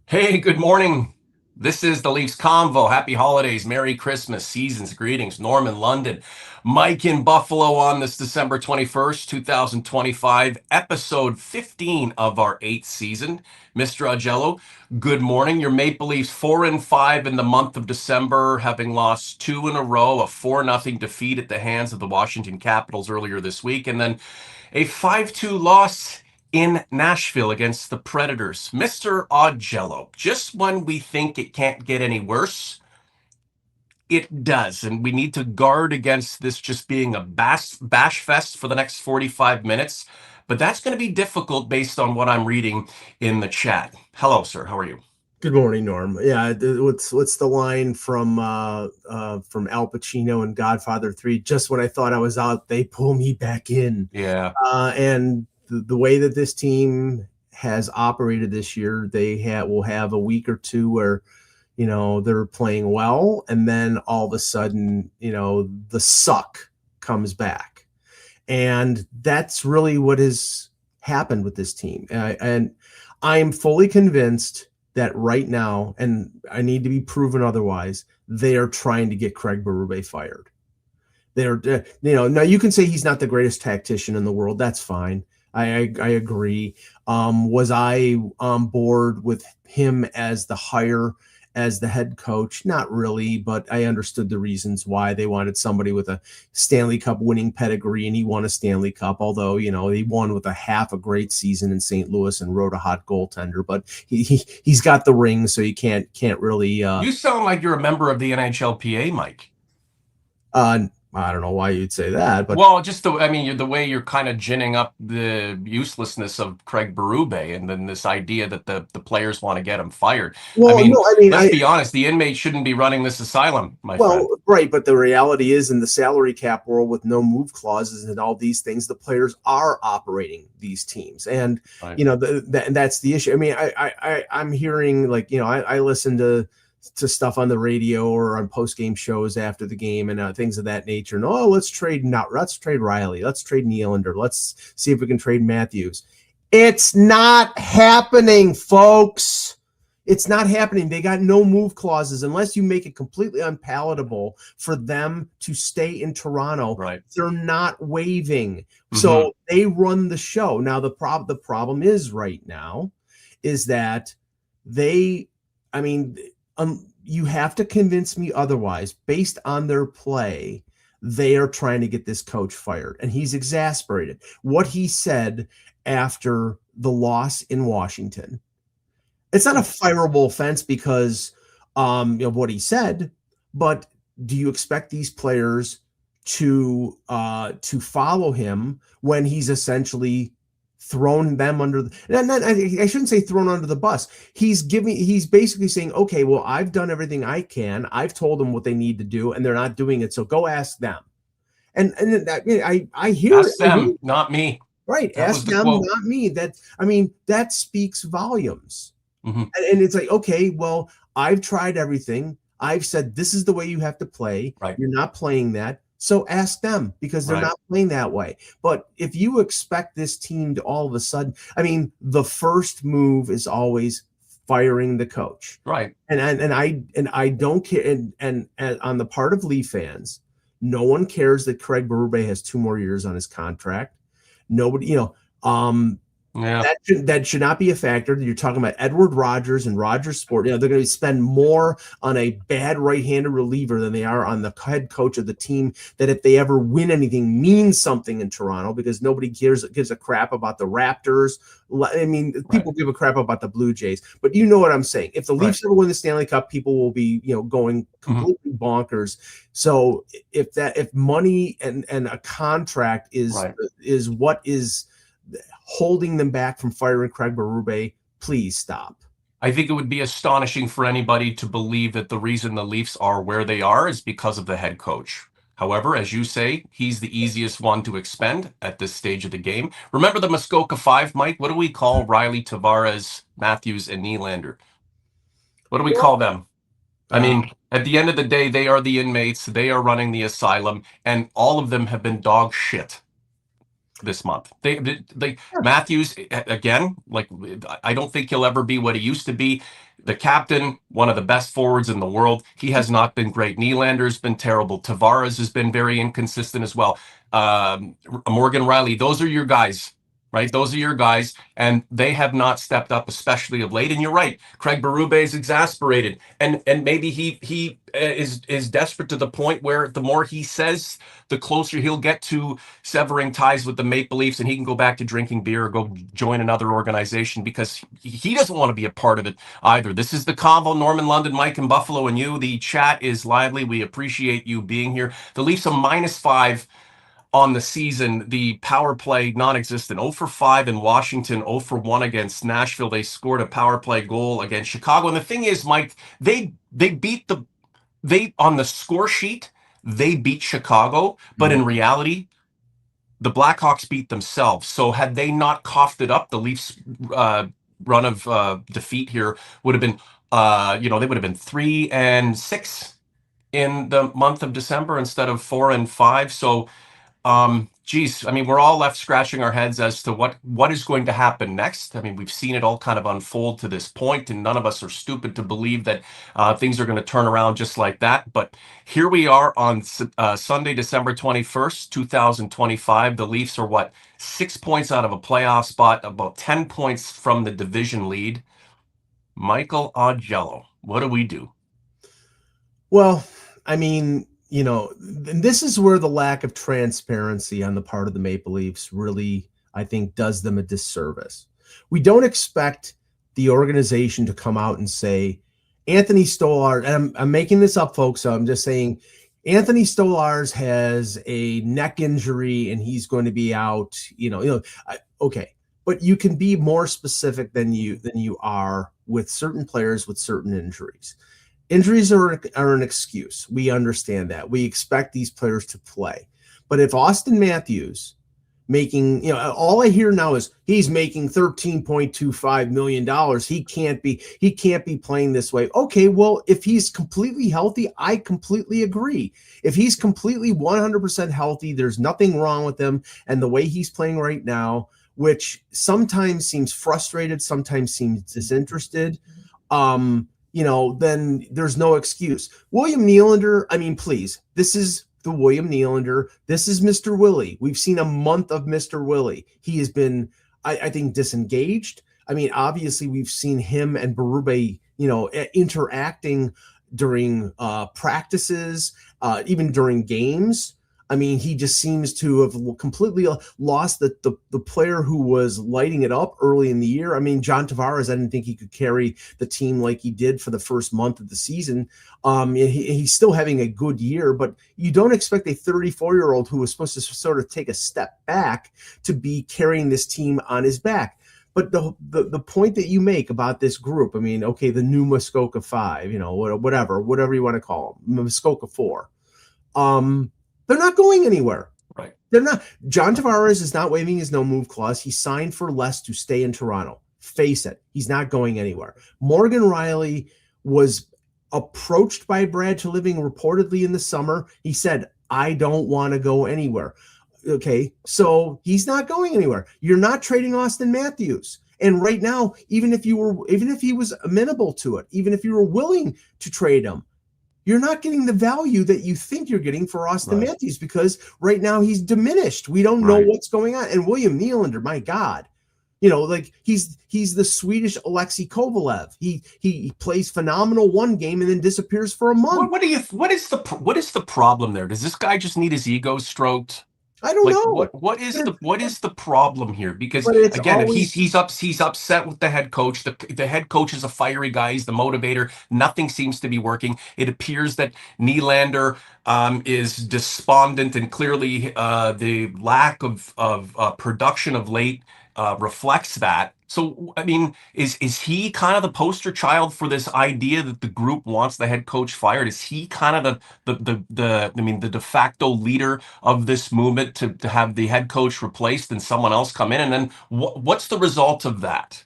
Hey, good morning. This is the Leafs Convo. Happy holidays, Merry Christmas, seasons, greetings. Norman, London, Mike in Buffalo on this December 21st, 2025, episode 15 of our eighth season. Mr. Augello, good morning. Your Maple Leafs 4-5 in the month of December, having lost two in a row, a 4-0 defeat at the hands of the Washington Capitals earlier this week, and then a 5-2 loss in Nashville against the Predators. Mr. Augello, just when we think it can't get any worse, it does. And we need to guard against this just being a bash fest for the next 45 minutes. But that's going to be difficult based on what I'm reading in the chat. Hello, sir. How are you? Good morning, Norm. Yeah, what's the line from Al Pacino and Godfather 3? Just when I thought I was out, they pull me back in. Yeah. And the way that this team has operated this year, will have a week or two where they're playing well, and then all of a sudden, the suck comes back, and that's really what has happened with this team. And I'm fully convinced that right now, and I need to be proven otherwise, they are trying to get Craig Berube fired. They're, now you can say he's not the greatest tactician in the world. That's fine. I agree. Was I on board with him as the head coach? Not really, but I understood the reasons why they wanted somebody with a Stanley Cup winning pedigree, and he won a Stanley Cup, although, he won with a half a great season in St. Louis and rode a hot goaltender, but he's got the ring, so you can't really You sound like you're a member of the NHLPA, Mike. I don't know why you'd say that, but Well, just the way you're kind of ginning up the uselessness of Craig Berube, and then this idea that the players want to get him fired. I well, mean, no, I mean, let's be honest, the inmates shouldn't be running this asylum, my friend. right, but the reality is, in the salary cap world with no move clauses and all these things, the players are operating these teams, and Right. that's the issue. I mean, I'm hearing, like, I listen to stuff on the radio or on post game shows after the game and things of that nature. And let's trade Riley, let's trade Nylander, let's see if we can trade Matthews. It's not happening, folks. It's not happening. They got no move clauses unless you make it completely unpalatable for them to stay in Toronto. Right. They're not waiving. Mm-hmm. So they run the show. Now, the problem is right now is that you have to convince me otherwise. Based on their play, they are trying to get this coach fired, and he's exasperated. What he said after the loss in Washington, it's not a fireable offense because of what he said, but do you expect these players to follow him when he's essentially thrown them under I shouldn't say thrown under the bus. He's basically saying, okay, well, I've done everything I can. I've told them what they need to do, and they're not doing it. So go ask them. And I hear ask them, not me. Right. Ask them, not me. That speaks volumes. Mm-hmm. And it's like, okay, well, I've tried everything. I've said, this is the way you have to play. Right. You're not playing that. So ask them, because they're not playing that way. But if you expect this team to all of a sudden, the first move is always firing the coach. Right. And I don't care. And on the part of Leaf fans, no one cares that Craig Berube has 2 more years on his contract. Nobody, that should not be a factor. You're talking about Edward Rogers and Rogers Sport. They're going to spend more on a bad right-handed reliever than they are on the head coach of the team that, if they ever win anything, means something in Toronto, because nobody gives a crap about the Raptors. People give a crap about the Blue Jays, but you know what I'm saying. If the Leafs ever win the Stanley Cup, people will be, going completely bonkers. So if money and a contract is what is holding them back from firing Craig Berube, please stop. I think it would be astonishing for anybody to believe that the reason the Leafs are where they are is because of the head coach. However, as you say, he's the easiest one to expend at this stage of the game. Remember the Muskoka Five, Mike? What do we call Riley, Tavares, Matthews, and Nylander? What do we call them? At the end of the day, they are the inmates. They are running the asylum, and all of them have been dog shit. this month. They Matthews again. Like I don't think he'll ever be what he used to be. The captain, one of the best forwards in the world. He has not been great. Nylander's been terrible. Tavares has been very inconsistent as well. Morgan Riley. Those are your guys, right? Those are your guys, and they have not stepped up, especially of late. And you're right. Craig Berube is exasperated, and maybe he is desperate to the point where the more he says, the closer he'll get to severing ties with the Maple Leafs, and he can go back to drinking beer or go join another organization because he doesn't want to be a part of it either. This is the Convo, Norman, London, Mike, and Buffalo, and you. The chat is lively. We appreciate you being here. The Leafs are -5 on the season. The power play non-existent. 0 for 5 in Washington, 0 for 1 against Nashville. They scored a power play goal against Chicago. And the thing is, Mike, they beat they on the score sheet, they beat Chicago, but in reality, the Blackhawks beat themselves. So had they not coughed it up, the Leafs run of defeat here would have been, they would have been 3-6 in the month of December instead of 4-5. So geez, I mean, we're all left scratching our heads as to what is going to happen next. I mean, we've seen it all kind of unfold to this point, and none of us are stupid to believe that things are going to turn around just like that. But here we are on Sunday, December 21st, 2025. The Leafs are 6 points out of a playoff spot, about 10 points from the division lead. Michael Augello, what do we do? Well, I mean, this is where the lack of transparency on the part of the Maple Leafs really, I think, does them a disservice. We don't expect the organization to come out and say, Anthony Stolarz, and I'm making this up, folks, so I'm just saying Anthony Stolarz has a neck injury and he's going to be out, okay. But you can be more specific than you are with certain players with certain injuries. Injuries are an excuse. We understand that. We expect these players to play. But if Austin Matthews making, all I hear now is he's making $13.25 million. He can't be playing this way. Okay, well, if he's completely healthy, I completely agree. If he's completely 100% healthy, there's nothing wrong with him. And the way he's playing right now, which sometimes seems frustrated, sometimes seems disinterested, then there's no excuse. William Nylander, I mean, please, this is the William Nylander. This is Mr. Willie. We've seen a month of Mr. Willie. He has been, I think, disengaged. I mean, obviously, we've seen him and Berube, interacting during practices, even during games. I mean, he just seems to have completely lost the player who was lighting it up early in the year. I mean, John Tavares, I didn't think he could carry the team like he did for the first month of the season. He's still having a good year, but you don't expect a 34-year-old who was supposed to sort of take a step back to be carrying this team on his back. But the point that you make about this group, I mean, okay, the new Muskoka 5, whatever you want to call them, Muskoka 4. They're not going anywhere. Right. They're not. John Tavares is not waiving his no-move clause. He signed for less to stay in Toronto. Face it. He's not going anywhere. Morgan Riley was approached by Brad Treliving reportedly in the summer. He said, I don't want to go anywhere. Okay, so he's not going anywhere. You're not trading Austin Matthews. And right now, even if he was amenable to it, even if you were willing to trade him, you're not getting the value that you think you're getting for Austin Matthews, because right now he's diminished. We don't know what's going on. And William Nylander, my God, he's the Swedish Alexei Kovalev. He plays phenomenal one game and then disappears for a month. What is the problem there? Does this guy just need his ego stroked? I don't know. What is the problem here? Because again, if he's upset with the head coach. The head coach is a fiery guy. He's the motivator. Nothing seems to be working. It appears that Nylander is despondent, and clearly the lack of production of late reflects that. So, I mean, is he kind of the poster child for this idea that the group wants the head coach fired? Is he kind of the de facto leader of this movement to have the head coach replaced and someone else come in? And then what's the result of that?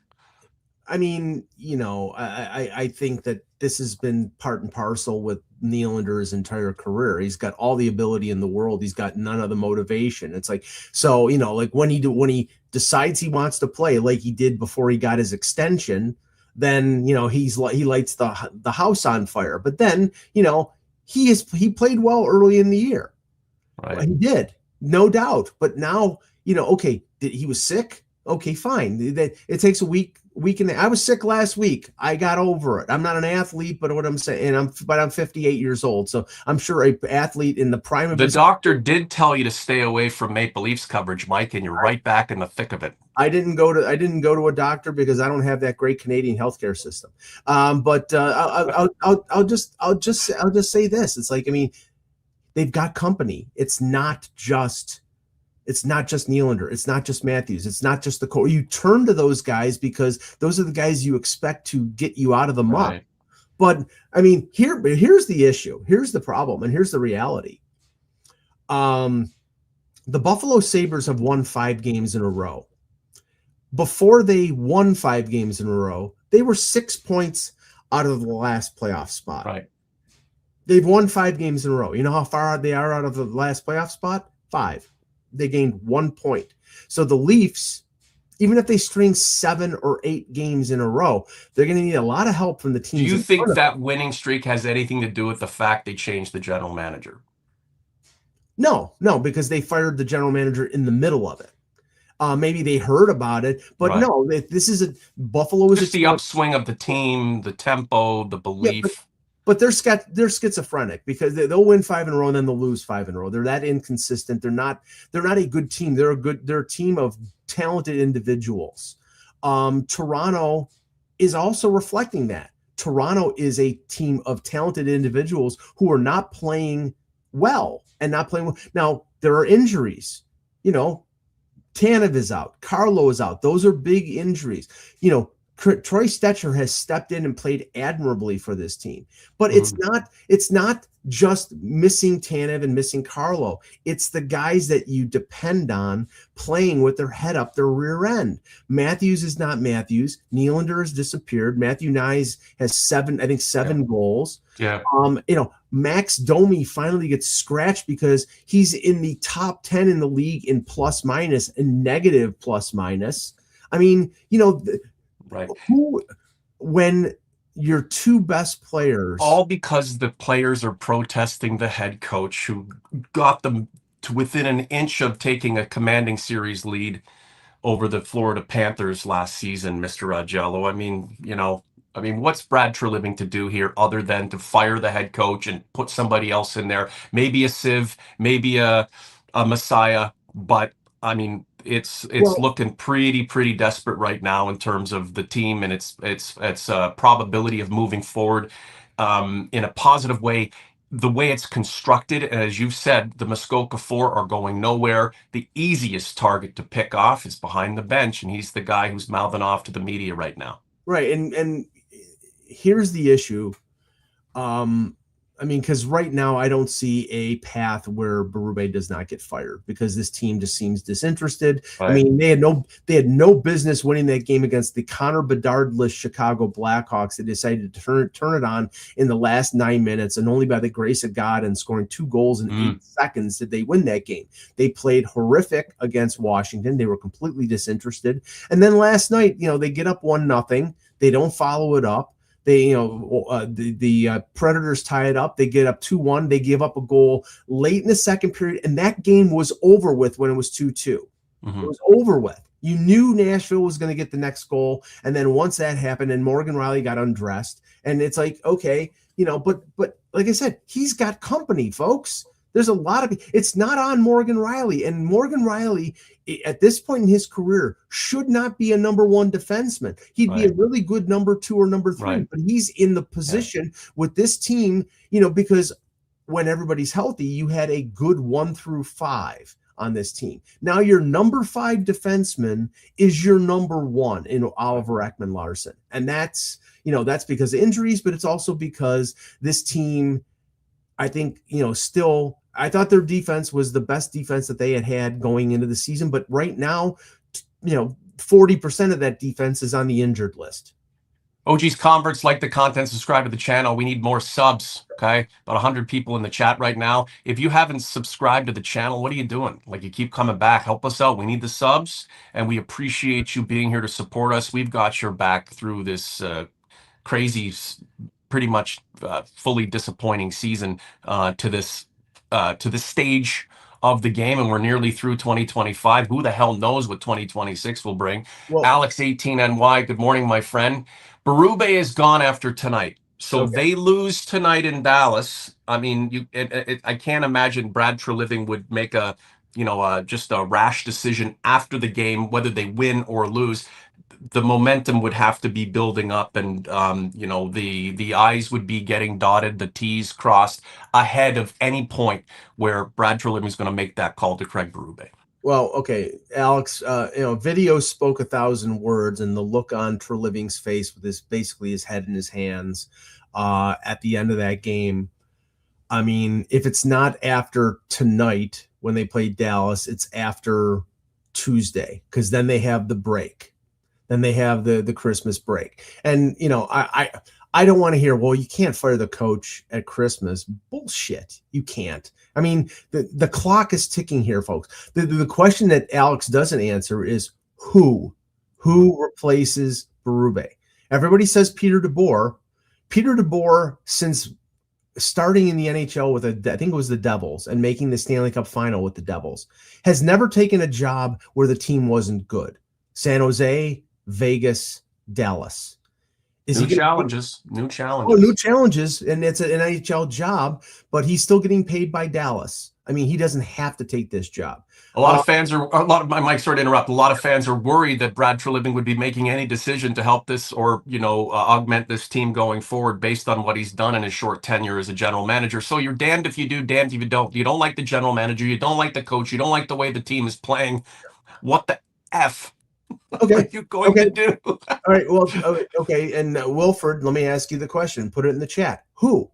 I mean, I think that this has been part and parcel with Nylander's entire career. He's got all the ability in the world. He's got none of the motivation. It's like, so, like when he decides he wants to play like he did before he got his extension, then, he lights the house on fire. But then, he played well early in the year. Right. He did, no doubt. But now, okay, he was sick. Okay, fine. It takes a week and I was sick last week. I got over it. I'm not an athlete, but what I'm saying, I'm 58 years old. So I'm sure an athlete in the prime of the his doctor did tell you to stay away from Maple Leafs coverage, Mike, and you're right back in the thick of it. I didn't go to a doctor because I don't have that great Canadian healthcare system. But I'll just say this. It's like, I mean, they've got company. It's not just Nylander. It's not just Matthews. It's not just the core. You turn to those guys because those are the guys you expect to get you out of the muck. Right. But I mean, here's the issue. Here's the problem, and here's the reality. The Buffalo Sabres have won 5 games in a row. Before they won 5 games in a row, they were 6 points out of the last playoff spot. Right. They've won 5 games in a row. You know how far they are out of the last playoff spot? 5. They gained 1 point. So the Leafs, even if they string 7 or 8 games in a row, they're going to need a lot of help from the teams. Do you think that winning streak has anything to do with the fact they changed the general manager? No, because they fired the general manager in the middle of it. Maybe they heard about it, but right. No, this is Buffalo is just the upswing of the team, the tempo, the belief. Yeah, but they're schizophrenic because they'll win 5 in a row and then they'll lose 5 in a row. They're that inconsistent. They're not a good team. They're a team of talented individuals. Toronto is also reflecting that. Toronto is a team of talented individuals who are not playing well and not playing well. Now, there are injuries. Tanev is out. Carlo is out. Those are big injuries. Troy Stecher has stepped in and played admirably for this team, but it's not just missing Tanev and missing Carlo. It's the guys that you depend on playing with their head up their rear end. Matthews is not Matthews. Nylander has disappeared. Matthew Nyes has 7 goals. Yeah. Max Domi finally gets scratched because he's in the top 10 in the league in plus minus and negative plus minus. I mean, right. When your 2 best players, all because the players are protesting the head coach who got them to within an inch of taking a commanding series lead over the Florida Panthers last season, Mr. Augello. I mean, what's Brad Treliving to do here other than to fire the head coach and put somebody else in there? Maybe a Civ, maybe a Messiah, but I mean, it's looking pretty desperate right now in terms of the team and its probability of moving forward in a positive way. The way it's constructed, and as you've said, the Muskoka 4 are going nowhere. The easiest target to pick off is behind the bench, and he's the guy who's mouthing off to the media right now. Right, and here's the issue. Because right now I don't see a path where Berube does not get fired because this team just seems disinterested. Right. I mean, they had no business winning that game against the Connor Bedard-less Chicago Blackhawks. They decided to turn it on in the last 9 minutes, and only by the grace of God and scoring 2 goals in 8 seconds did they win that game. They played horrific against Washington. They were completely disinterested. And then last night, they get up 1-0. They don't follow it up. They, the Predators tie it up. They get up 2-1. They give up a goal late in the second period, and that game was over with when it was 2-2. It was over with. You knew Nashville was going to get the next goal, and then once that happened, and Morgan Rielly got undressed, and it's like, okay, but like I said, he's got company, folks. There's a lot of it's not on Morgan Rielly, and Morgan Rielly at this point in his career should not be a number 1 defenseman. He'd be a really good number 2 or number 3, but he's in the position with this team, because when everybody's healthy, you had a good 1 through 5 on this team. Now your number 5 defenseman is your number 1 in Oliver Ekman-Larsson, and that's because of injuries, but it's also because this team, I think, still. I thought their defense was the best defense that they had going into the season, but right now, 40% of that defense is on the injured list. OG's converts, like the content, subscribe to the channel. We need more subs. Okay, about 100 people in the chat right now. If you haven't subscribed to the channel, what are you doing? Like, you keep coming back. Help us out. We need the subs, and we appreciate you being here to support us. We've got your back through this crazy, pretty much fully disappointing season to this stage of the game, and we're nearly through 2025. Who the hell knows what 2026 will bring? Well, Alex 18NY, good morning, my friend. Berube is gone after tonight. So okay. they lose tonight in Dallas. I mean, I can't imagine Brad Treliving would make a, just a rash decision after the game, whether they win or lose. The momentum would have to be building up, and the I's would be getting dotted, the T's crossed ahead of any point where Brad Treliving is going to make that call to Craig Berube. Well, okay, Alex. Video spoke 1,000 words, and the look on Treliving's face with basically his head in his hands at the end of that game. I mean, if it's not after tonight when they play Dallas, it's after Tuesday, because then they have the break. Then they have the Christmas break. And, I don't want to hear, well, you can't fire the coach at Christmas. Bullshit. You can't. I mean, the clock is ticking here, folks. The question that Alex doesn't answer is who replaces Berube? Everybody says Peter DeBoer. Peter DeBoer, since starting in the NHL with I think it was the Devils and making the Stanley Cup final with the Devils, has never taken a job where the team wasn't good. San Jose, Vegas, Dallas. New challenges. Oh, new challenges, and it's an NHL job, but he's still getting paid by Dallas. I mean, he doesn't have to take this job. A lot of fans are, Mike, sorry to interrupt. A lot of fans are worried that Brad Treliving would be making any decision to help this or, augment this team going forward based on what he's done in his short tenure as a general manager. So you're damned if you do, damned if you don't. You don't like the general manager. You don't like the coach. You don't like the way the team is playing. What the F? Okay. What are you going to do? All right. Well, okay. And Wilford, let me ask you the question. Put it in the chat. Who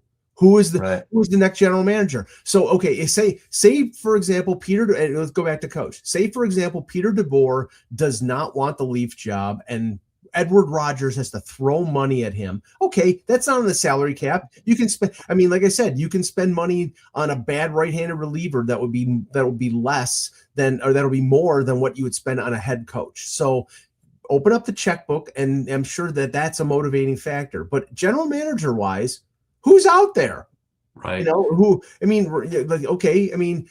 is the next general manager? So, okay, say for example, and let's go back to coach. Say for example, Peter DeBoer does not want the Leaf job, and Edward Rogers has to throw money at him. Okay, that's not on the salary cap. You can spend. I mean, like I said, you can spend money on a bad right-handed reliever that would be less than, or that'll be more than what you would spend on a head coach. So open up the checkbook, and I'm sure that's a motivating factor. But general manager wise, who's out there? Right. Who? I mean, like, okay. I mean,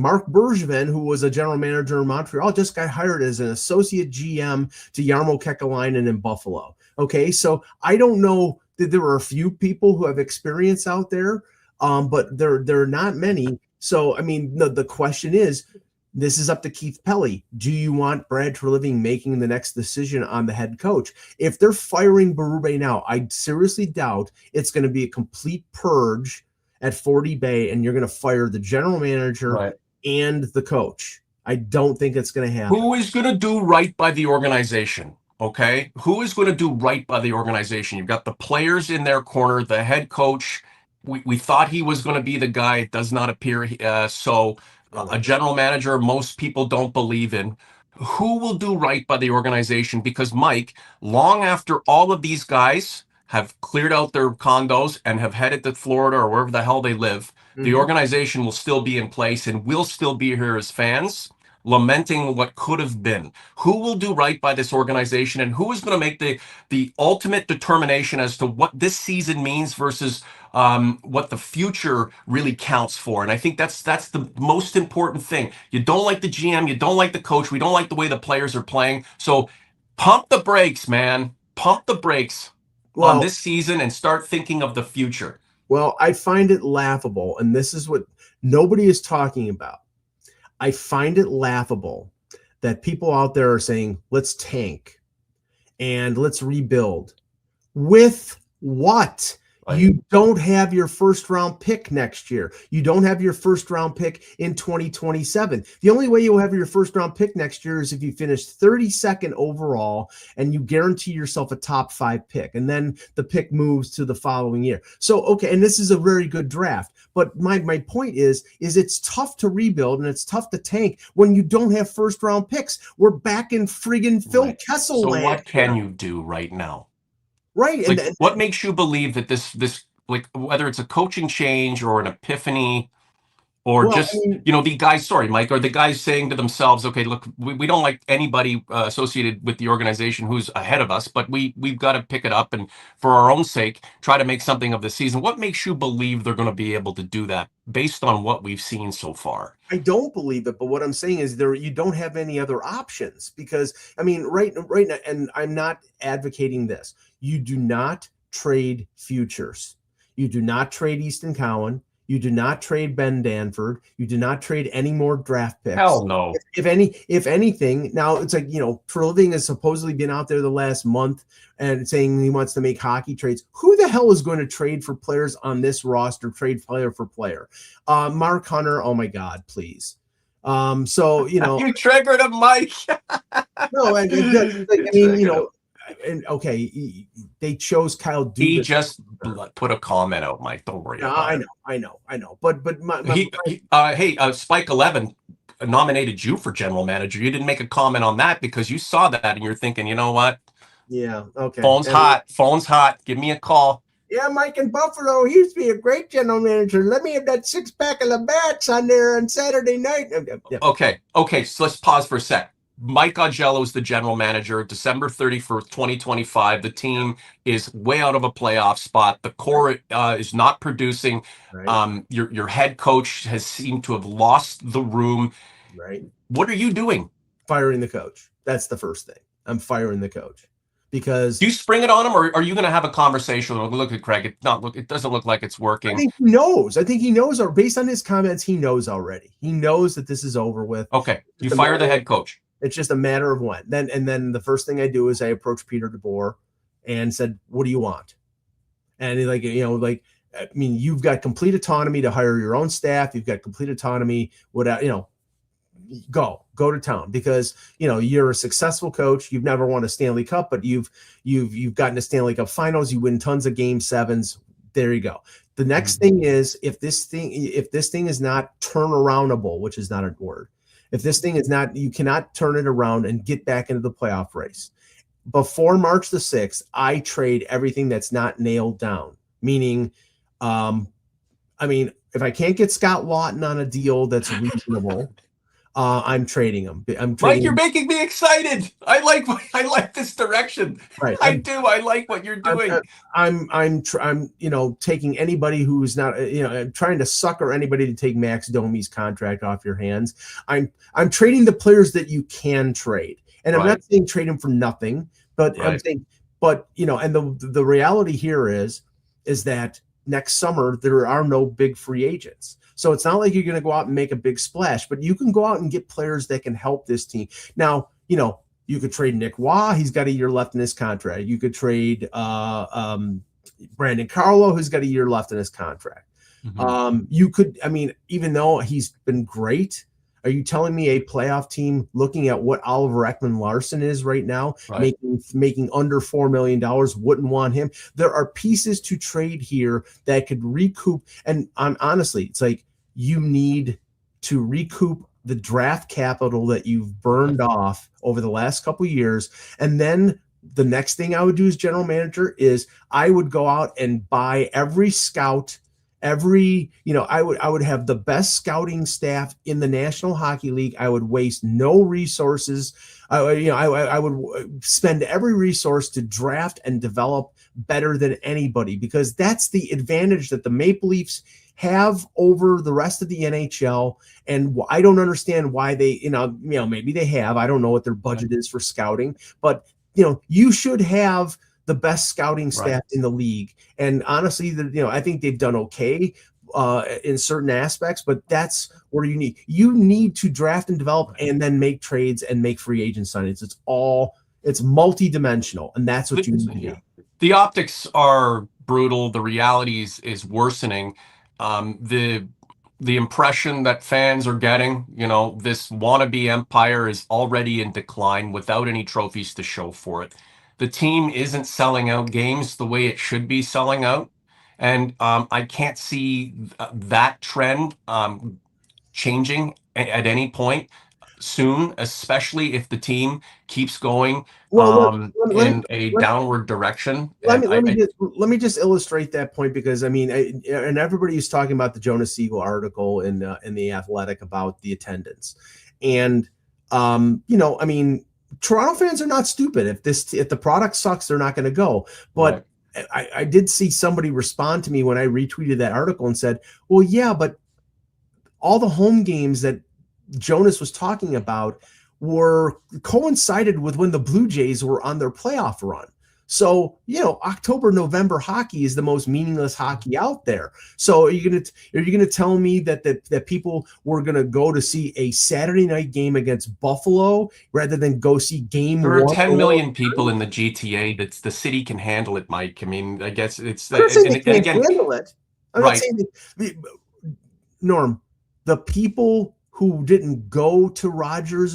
Mark Bergevin, who was a general manager in Montreal, just got hired as an associate GM to Jarmo Kekalainen in Buffalo. Okay, so I don't know that there are a few people who have experience out there, but there are not many. So, I mean, the question is, this is up to Keith Pelly. Do you want Brad Treliving making the next decision on the head coach? If they're firing Berube now, I seriously doubt it's going to be a complete purge at 40 Bay, and you're going to fire the general manager and the coach. I don't think it's going to happen. Who is going to do right by the organization? Okay, who is going to do right by the organization? You've got the players in their corner, the head coach. We thought he was going to be the guy. It does not appear so. A general manager, most people don't believe in. Who will do right by the organization? Because, Mike, long after all of these guys have cleared out their condos and have headed to Florida or wherever the hell they live, the organization will still be in place, and we'll still be here as fans lamenting what could have been. Who will do right by this organization, and who is going to make the ultimate determination as to what this season means versus what the future really counts for? And I think that's the most important thing. You don't like the GM, you don't like the coach, we don't like the way the players are playing. So pump the brakes, man. Pump the brakes on this season and start thinking of the future. Well, I find it laughable, and this is what nobody is talking about. I find it laughable that people out there are saying, let's tank and let's rebuild. With what? You don't have your first round pick next year. You don't have your first round pick in 2027. The only way you'll have your first round pick next year is if you finish 32nd overall and you guarantee yourself a top 5 pick. And then the pick moves to the following year. So, okay. And this is a very good draft. But my point is it's tough to rebuild and it's tough to tank when you don't have first round picks. We're back in friggin' Phil Kessel land. So what can you do right now? right. And, Like, what makes you believe that this like whether it's a coaching change or an epiphany or well, I just mean, the guys, sorry Mike, are the guys saying to themselves, okay, look, we don't like anybody associated with the organization who's ahead of us, but we've got to pick it up and for our own sake try to make something of the season. What makes you believe they're going to be able to do that based on what we've seen so far? I don't believe it, but what I'm saying is there you don't have any other options because I mean right now, and I'm not advocating this. You do not trade futures. You do not trade Easton Cowan. You do not trade Ben Danford. You do not trade any more draft picks. Hell no. If anything, now it's like, Trillving has supposedly been out there the last month and saying he wants to make hockey trades. Who the hell is going to trade for players on this roster, trade player for player? Mark Hunter, oh my God, please. So You triggered him, Mike. no, like, You I mean, triggered him. and okay, they chose Kyle He Dubas. just put a comment out, Mike. Don't worry Yeah, about it. I know. But Hey, Spike 11 nominated you for general manager. You didn't make a comment on that because you saw that and you're thinking, you know what? yeah, okay. Phone's hot. Phone's hot. Give me a call. Yeah, Mike in Buffalo. He used to be a great general manager. Let me have that 6-pack of Labatt's on there on Saturday night. Yeah. Okay. So let's pause for a sec. Mike Augello is the general manager. December 31st, 2025. The team is way out of a playoff spot. The core is not producing. Right. Your head coach has seemed to have lost the room. Right. What are you doing? Firing the coach. That's the first thing. I'm firing the coach because Do you spring it on him, or are you going to have a conversation? Look at Craig. It doesn't look like it's I working. think he knows. I think he knows, or based on his comments, he knows already. He knows that this is over with. Okay, you fire the head coach. It's just a matter of when. Then the first thing I do is I approach Peter DeBoer and said, "What do you want?" And I mean, you've got complete autonomy to hire your own staff. You've got complete autonomy. Go to town because you're a successful coach. You've never won a Stanley Cup, but you've gotten to Stanley Cup finals. You win tons of game sevens. There you go. The next thing is if this thing is not turnaroundable, which is not a word. If this thing is not, you cannot turn it around and get back into the playoff race. Before March the 6th, I trade everything that's not nailed down. Meaning, I mean, if I can't get Scott Lawton on a deal that's reasonable, I'm trading him. Mike, you're making me excited. I like this direction. Right. I do. I like what you're doing. I'm taking anybody who's not, I'm trying to sucker anybody to take Max Domi's contract off your hands. I'm trading the players that you can trade. And I'm not saying trade him for nothing, but I'm saying, and the reality here is that next summer there are no big free agents. So it's not like you're going to go out and make a big splash, but you can go out and get players that can help this team. Now, you could trade Nick Waugh. He's got a year left in his contract. You could trade Brandon Carlo, who's got a year left in his contract. You could, I mean, even though he's been great, are you telling me a playoff team looking at what Oliver Ekman-Larsson is right now, making under $4 million, wouldn't want him? There are pieces to trade here that could recoup. And honestly, it's like you need to recoup the draft capital that you've burned off over the last couple of years. And then the next thing I would do as general manager is I would go out and buy every scout, I would have the best scouting staff in the National Hockey League. I would waste no resources. I would spend every resource to draft and develop better than anybody, because that's the advantage that the Maple Leafs have over the rest of the NHL. And I don't understand why they, maybe they have, I don't know what their budget is for scouting, but you should have the best scouting staff in the league. And honestly, I think they've done okay in certain aspects, but that's where you need to draft and develop and then make trades and make free agent signings. It's multi-dimensional, and that's what you need to do. The optics are brutal. The reality is worsening. The impression that fans are getting, this wannabe empire is already in decline without any trophies to show for it. The team isn't selling out games the way it should be selling out. And I can't see that trend changing at any point. soon, especially if the team keeps going Well, let, in a let, downward direction. let And me let me just illustrate that point, because I mean, and everybody is talking about the Jonas Siegel article in the Athletic about the attendance, and I mean, Toronto fans are not stupid. If the product sucks, they're not going to go. But right. I did see somebody respond to me when I retweeted that article and said, "Well, yeah, but all the home games that Jonas was talking about were coincided with when the Blue Jays were on their playoff run. So, October, November hockey is the most meaningless hockey out there. So are you gonna tell me that people were gonna go to see a Saturday night game against Buffalo rather than go see game There are one? 10 million people in the GTA. That's the city can handle it, Mike. I mean, I guess it's I'm not saying they and can't again, handle it. I'm not right, saying that, Norm, the people who didn't go to Rogers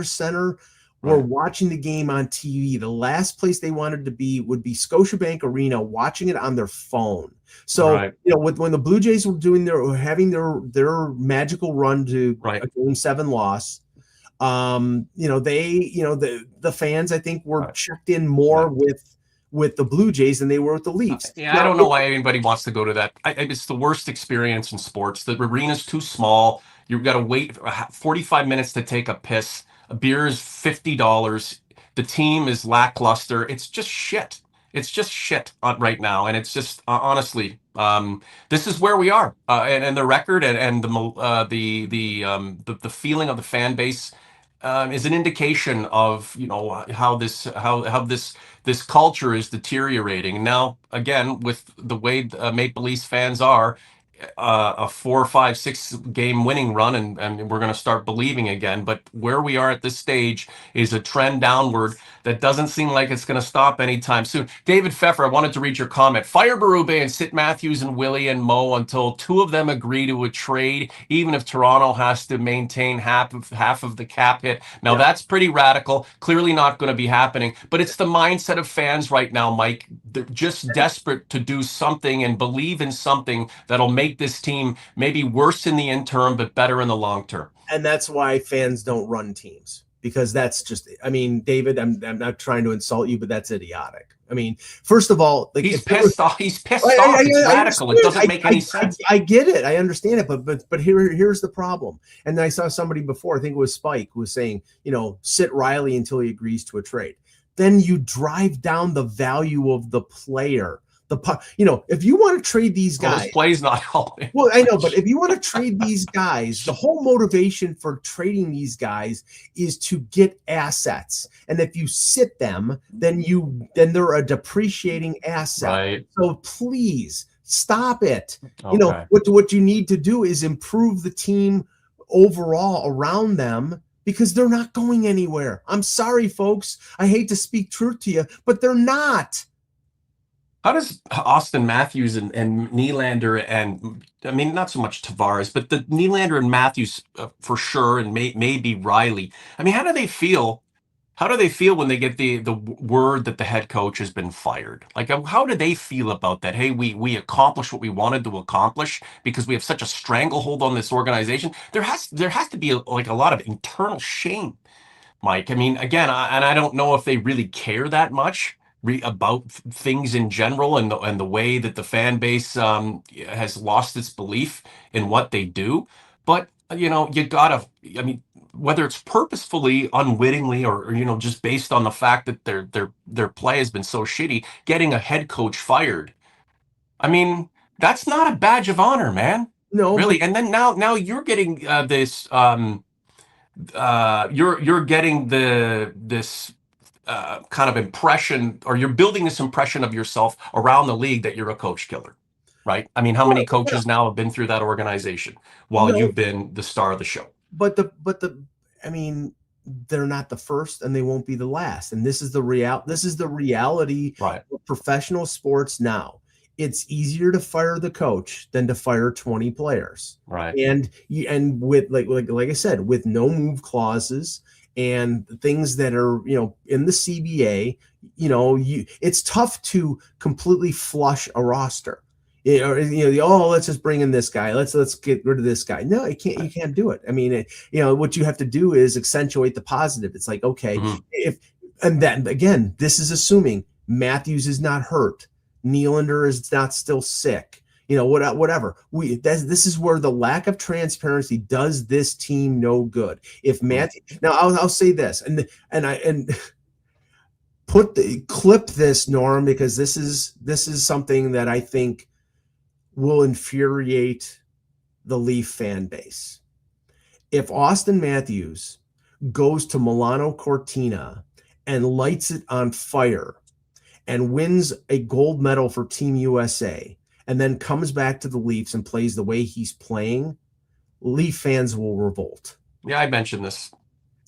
Center were right, watching the game on TV. The last place they wanted to be would be Scotiabank Arena, watching it on their phone. So, right, when the Blue Jays were having their magical run to right, a Game 7 loss, the fans, I think, were right, checked in more right. with the Blue Jays than they were with the Leafs. Yeah, I Now, don't know why anybody wants to go to that. It's the worst experience in sports. The arena's too small. You've got to wait 45 minutes to take a piss. A beer is $50. The team is lackluster. It's just shit. It's just shit right now, and it's just honestly, this is where we are, and the record and the feeling of the fan base is an indication of how this culture is deteriorating. Now, again, with the way Maple Leafs fans are, a 4, 5, 6 game winning run, and we're going to start believing again. But where we are at this stage is a trend downward that doesn't seem like it's going to stop anytime soon. David Pfeffer, I wanted to read your comment. Fire Berube and sit Matthews and Willie and Mo until two of them agree to a trade, even if Toronto has to maintain half of the cap hit. Now, yeah. that's pretty radical. Clearly not going to be happening. But it's the mindset of fans right now, Mike. They're just desperate to do something and believe in something that'll make this team maybe worse in the interim, but better in the long term. And that's why fans don't run teams, because that's just, I mean, David, I'm not trying to insult you, but that's idiotic. I mean, first of all, like, He's if there was, pissed off. He's pissed off. It's I radical. It understand. doesn't make any sense. I get it. I understand it. But here's the problem. And I saw somebody before, I think it was Spike, who was saying, sit Riley until he agrees to a trade. Then you drive down the value of the player. If you want to trade these Well, guys, this play's not helping. well, I know, but if you want to trade these guys, the whole motivation for trading these guys is to get assets. And if you sit them, then they're a depreciating asset. Right. So please stop it. Okay. What you need to do is improve the team overall around them, because they're not going anywhere. I'm sorry, folks. I hate to speak truth to you, but they're not. How does Austin Matthews and Nylander, and I mean, not so much Tavares, but the Nylander and Matthews for sure, and maybe Riley. I mean, how do they feel? How do they feel when they get the word that the head coach has been fired? Like, how do they feel about that? Hey, we accomplished what we wanted to accomplish because we have such a stranglehold on this organization. There has to be like a lot of internal shame, Mike. I mean, again, and I don't know if they really care that much about things in general, and the way that the fan base has lost its belief in what they do. But you gotta. I mean, whether it's purposefully, unwittingly, or just based on the fact that their play has been so shitty, getting a head coach fired. I mean, that's not a badge of honor, man. No, but Really. And then now you're getting this. You're getting this kind of impression, or you're building this impression of yourself around the league that you're a coach killer, right? I mean, how many yeah, coaches now have been through that organization while no, you've been the star of the show? but I mean, they're not the first, and they won't be the last. And this is the reality Right, of professional sports now. It's easier to fire the coach than to fire 20 players. right. And with like I said, with no move clauses and things that are, in the CBA, it's tough to completely flush a roster. Oh, let's just bring in this guy. Let's get rid of this guy. No, you can't do it. I mean, what you have to do is accentuate the positive. It's like, okay, and then again, this is assuming Matthews is not hurt, Nylander is not still sick. Whatever. This is where the lack of transparency does this team no good. If Matthew, now I'll say this, and clip this, Norm, because this is something that I think will infuriate the Leaf fan base. If Austin Matthews goes to Milano Cortina and lights it on fire and wins a gold medal for Team USA and then comes back to the Leafs and plays the way he's playing, Leaf fans will revolt. Yeah, I mentioned this.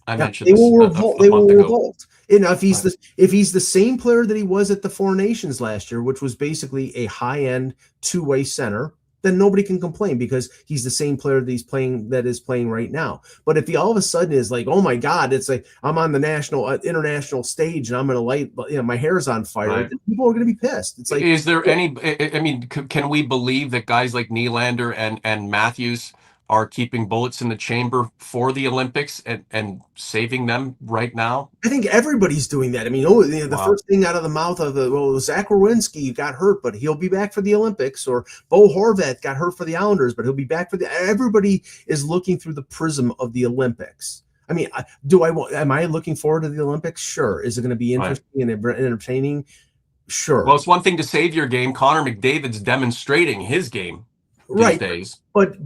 They will revolt. They will revolt. If he's the same player that he was at the Four Nations last year, which was basically a high-end two-way center, then nobody can complain because he's the same player that is playing right now. But if he all of a sudden is like, oh my God, it's like I'm on the international stage and I'm going to light, my hair's on fire, then people are going to be pissed. It's like, is there any? I mean, can we believe that guys like Nylander and Matthews are keeping bullets in the chamber for the Olympics and saving them right now? I think everybody's doing that. I mean, the first thing out of the mouth of Zach Werenski got hurt, but he'll be back for the Olympics. Or Bo Horvat got hurt for the Islanders, but he'll be back for everybody is looking through the prism of the Olympics. I mean, am I looking forward to the Olympics? Sure. Is it going to be interesting and entertaining? Sure. Well, it's one thing to save your game. Connor McDavid's demonstrating his game these days. But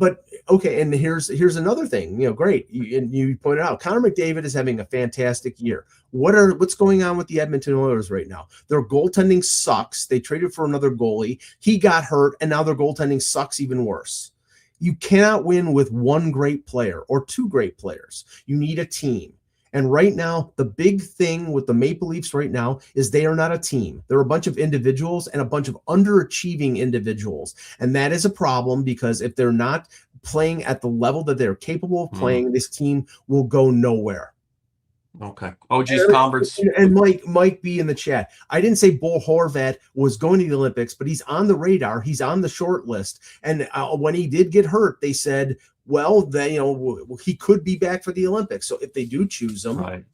okay, and here's another thing. Great. You pointed out Connor McDavid is having a fantastic year. What's going on with the Edmonton Oilers right now? Their goaltending sucks. They traded for another goalie. He got hurt, and now their goaltending sucks even worse. You cannot win with one great player or two great players. You need a team. And right now, the big thing with the Maple Leafs right now is they are not a team. They're a bunch of individuals and a bunch of underachieving individuals. And that is a problem because if they're not playing at the level that they're capable of playing, this team will go nowhere. Okay. Oh, geez, Converts. And Mike B in the chat. I didn't say Bo Horvat was going to the Olympics, but he's on the radar. He's on the short list. And when he did get hurt, they said, well, he could be back for the Olympics. So if they do choose him. Right.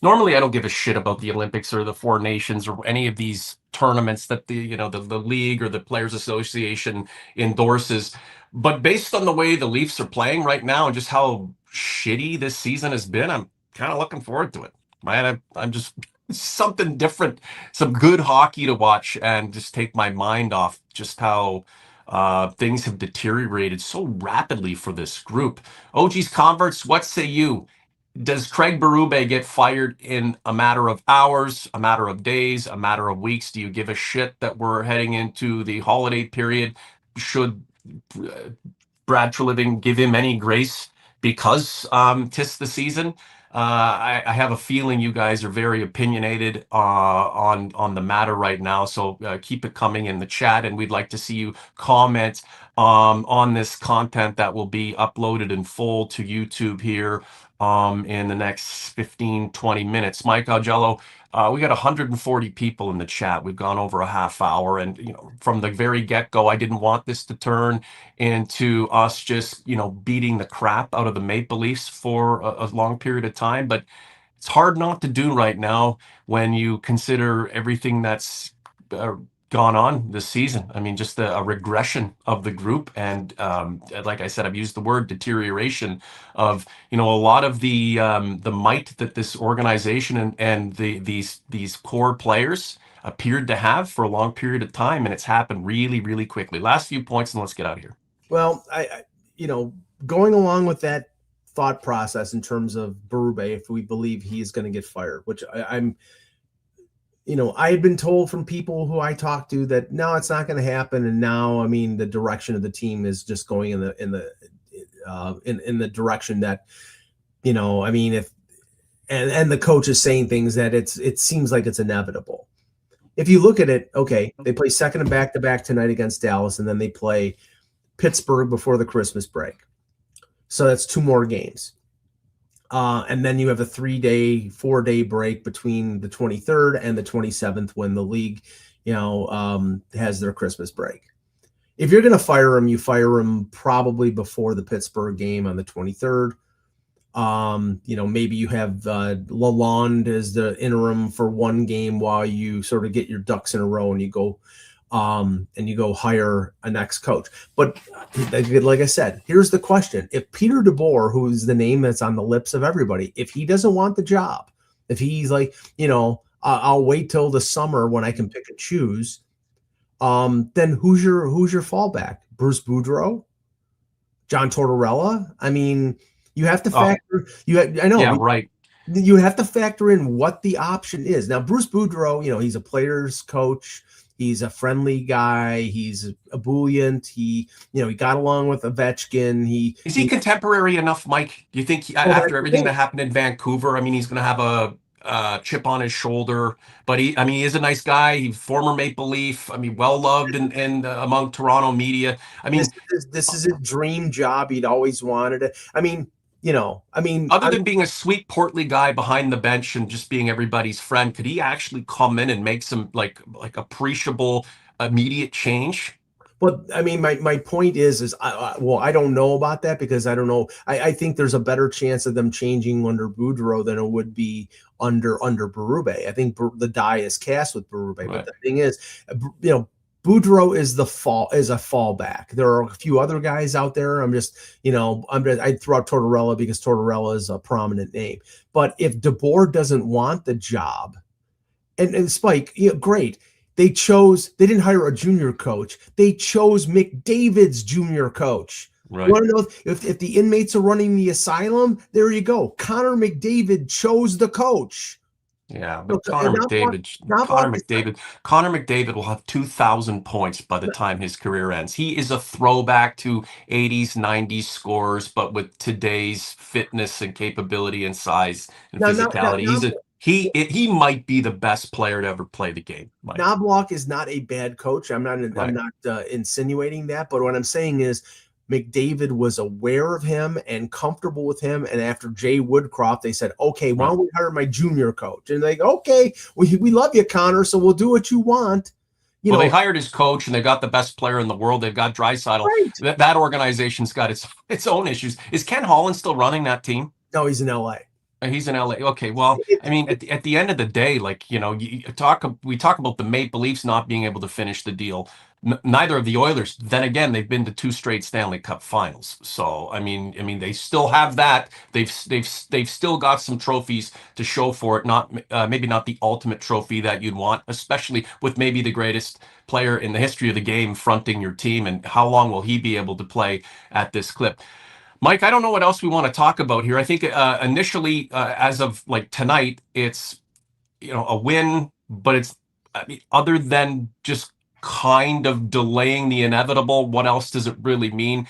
Normally, I don't give a shit about the Olympics or the Four Nations or any of these tournaments that the league or the Players Association endorses. But based on the way the Leafs are playing right now and just how shitty this season has been, I'm kind of looking forward to it. Man, I'm just something different, some good hockey to watch and just take my mind off just how things have deteriorated so rapidly for this group. Oh, geez, Converts, what say you? Does Craig Berube get fired in a matter of hours, a matter of days, a matter of weeks? Do you give a shit that we're heading into the holiday period? Should Brad Treliving give him any grace because 'tis the season? I have a feeling you guys are very opinionated on the matter right now, so keep it coming in the chat, and we'd like to see you comment on this content that will be uploaded in full to YouTube here in the next 15-20 minutes. Mike Augello, we got 140 people in the chat. We've gone over a half hour, and from the very get-go, I didn't want this to turn into us just beating the crap out of the Maple Leafs for a long period of time. But it's hard not to do right now when you consider everything that's gone on this season. I mean, just a regression of the group, and like I said, I've used the word deterioration of a lot of the might that this organization and these core players appeared to have for a long period of time, and it's happened really, really quickly. Last few points, and let's get out of here. Well, I going along with that thought process in terms of Berube, if we believe he is going to get fired, which I'm. I had been told from people who I talked to that no, it's not going to happen. And now, I mean, the direction of the team is just going in the direction that, I mean, if and the coach is saying things that it seems like it's inevitable. If you look at it, okay, they play second and back-to-back tonight against Dallas, and then they play Pittsburgh before the Christmas break. So that's two more games. And then you have a 4-day break between the 23rd and the 27th when the league, has their Christmas break. If you're going to fire him, you fire him probably before the Pittsburgh game on the 23rd. Maybe you have Lalonde as the interim for one game while you sort of get your ducks in a row and you go hire a next coach. But like I said, here's the question. If Peter DeBoer, who's the name that's on the lips of everybody, if he doesn't want the job, if he's like, I'll wait till the summer when I can pick and choose, then who's your fallback? Bruce Boudreau? John Tortorella? I mean, you have to factor. I know. Yeah, right. You have to factor in what the option is. Now, Bruce Boudreau, he's a player's coach. He's a friendly guy. He's ebullient. He got along with Ovechkin. Is he contemporary enough, Mike? Do you think after everything that happened in Vancouver, I mean, he's going to have a chip on his shoulder? But he is a nice guy. He's former Maple Leaf. I mean, well loved and among Toronto media. I mean, this is his dream job. He'd always wanted it. Other than being a sweet, portly guy behind the bench and just being everybody's friend, could he actually come in and make some like appreciable, immediate change? But I mean, my point is I don't know about that because I don't know. I think there's a better chance of them changing under Boudreau than it would be under Berube. I think the die is cast with Berube. Right. But the thing is, Boudreau is a fallback. There are a few other guys out there. I'd throw out Tortorella because Tortorella is a prominent name. But if DeBoer doesn't want the job, and Spike, great. They didn't hire a junior coach. They chose McDavid's junior coach. Right. You want to know if the inmates are running the asylum? There you go. Connor McDavid chose the coach. Yeah, but Connor McDavid will have 2,000 points by the time his career ends. He is a throwback to 80s, 90s scores, but with today's fitness and capability and size and physicality. He might be the best player to ever play the game. Knobloch is not a bad coach. I'm not insinuating that, but what I'm saying is McDavid was aware of him and comfortable with him. And after Jay Woodcroft, they said, okay, why don't we hire my junior coach? And like, okay, we love you, Connor, so we'll do what you want. They hired his coach and they got the best player in the world. They've got Draisaitl. Right. That organization's got its own issues. Is Ken Holland still running that team? No, he's in LA. He's in LA. Okay, well, I mean, at the end of the day, like, we talk about the Maple Leafs not being able to finish the deal. Neither of the Oilers. Then again, they've been to 2 straight Stanley Cup Finals. So I mean, they still have that. They've still got some trophies to show for it. Not maybe not the ultimate trophy that you'd want, especially with maybe the greatest player in the history of the game fronting your team. And how long will he be able to play at this clip? Mike, I don't know what else we want to talk about here. I think initially, as of like tonight, it's a win, but it's other than just kind of delaying the inevitable. What else does it really mean?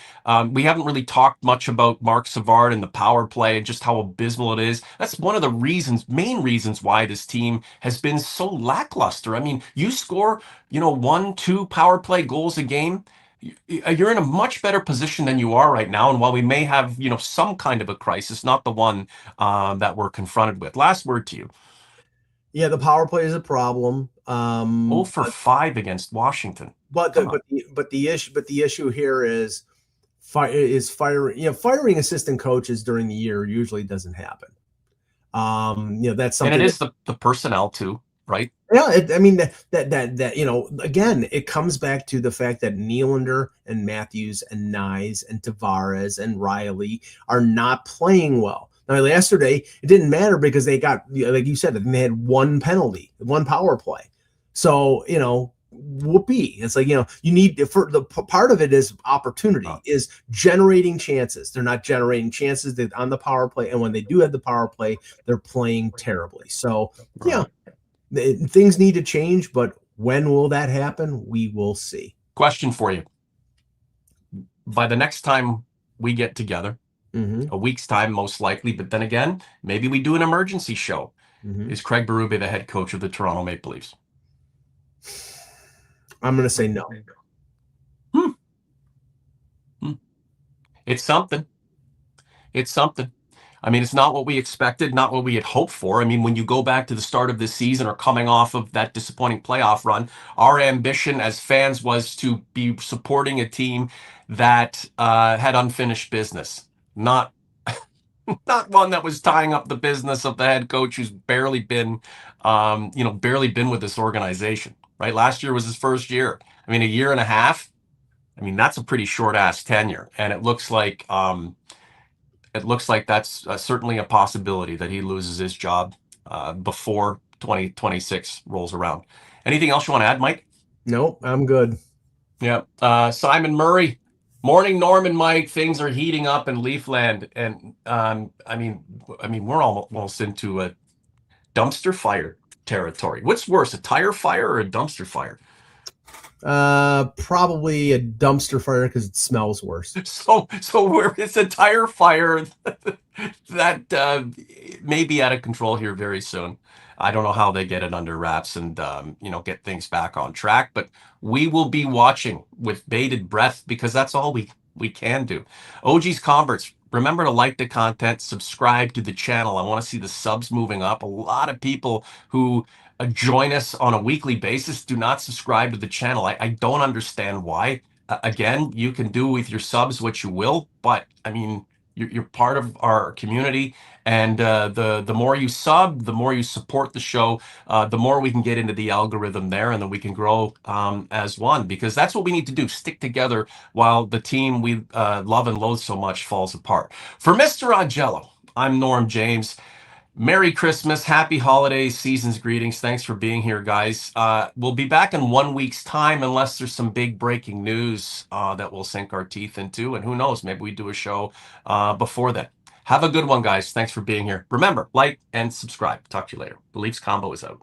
We haven't really talked much about Marc Savard and the power play and just how abysmal it is. That's one of the main reasons why this team has been so lackluster. I mean, you score, 1-2 power play goals a game. You're in a much better position than you are right now. And while we may have, some kind of a crisis, not the one that we're confronted with. Last word to you. Yeah, the power play is a problem. 0 for 5 against Washington. But the issue here is firing. Firing assistant coaches during the year usually doesn't happen. That's something. And it is the personnel too, right? Yeah, that again, it comes back to the fact that Nylander and Matthews and Nyes and Tavares and Riley are not playing well. Now, yesterday, it didn't matter because they got, like you said, they had 1 penalty, 1 power play. So, whoopee. It's like, you need, for the part of it is opportunity, is generating chances. They're not generating chances on the power play. And when they do have the power play, they're playing terribly. So, things need to change, but when will that happen? We will see. Question for you. By the next time we get together, a week's time, most likely, but then again, maybe we do an emergency show. Is Craig Berube the head coach of the Toronto Maple Leafs? I'm going to say no. It's something. It's something. I mean, it's not what we expected, not what we had hoped for. I mean, when you go back to the start of this season or coming off of that disappointing playoff run, our ambition as fans was to be supporting a team that had unfinished business, not not one that was tying up the business of the head coach who's barely been, barely been with this organization. Right? Last year was his first year. I mean, a year and a half. I mean, that's a pretty short ass tenure, and it looks like that's certainly a possibility that he loses his job before 2026 rolls around. Anything else you want to add, Mike? Nope, I'm good. Yeah. Simon Murray. Morning, Norman, Mike. Things are heating up in Leafland, and we're almost into a dumpster fire territory. What's worse, a tire fire or a dumpster fire? Probably a dumpster fire because it smells worse. So where it's a tire fire that may be out of control here very soon. I don't know how they get it under wraps and get things back on track, but we will be watching with bated breath because that's all we can do. OG's converts, remember to like the content, subscribe to the channel. I want to see the subs moving up. A lot of people who join us on a weekly basis do not subscribe to the channel. I don't understand why. Again, you can do with your subs what you will, but I mean, you're part of our community, and the more you sub, the more you support the show, the more we can get into the algorithm there, and then we can grow as one, because that's what we need to do: stick together while the team we love and loathe so much falls apart. For Mr. Augello, I'm Norm James. Merry Christmas, happy holidays, season's greetings. Thanks for being here, guys. We'll be back in 1 week's time unless there's some big breaking news that we'll sink our teeth into. And who knows, maybe we do a show before then. Have a good one, guys. Thanks for being here. Remember, like and subscribe. Talk to you later. The Leafs Convo is out.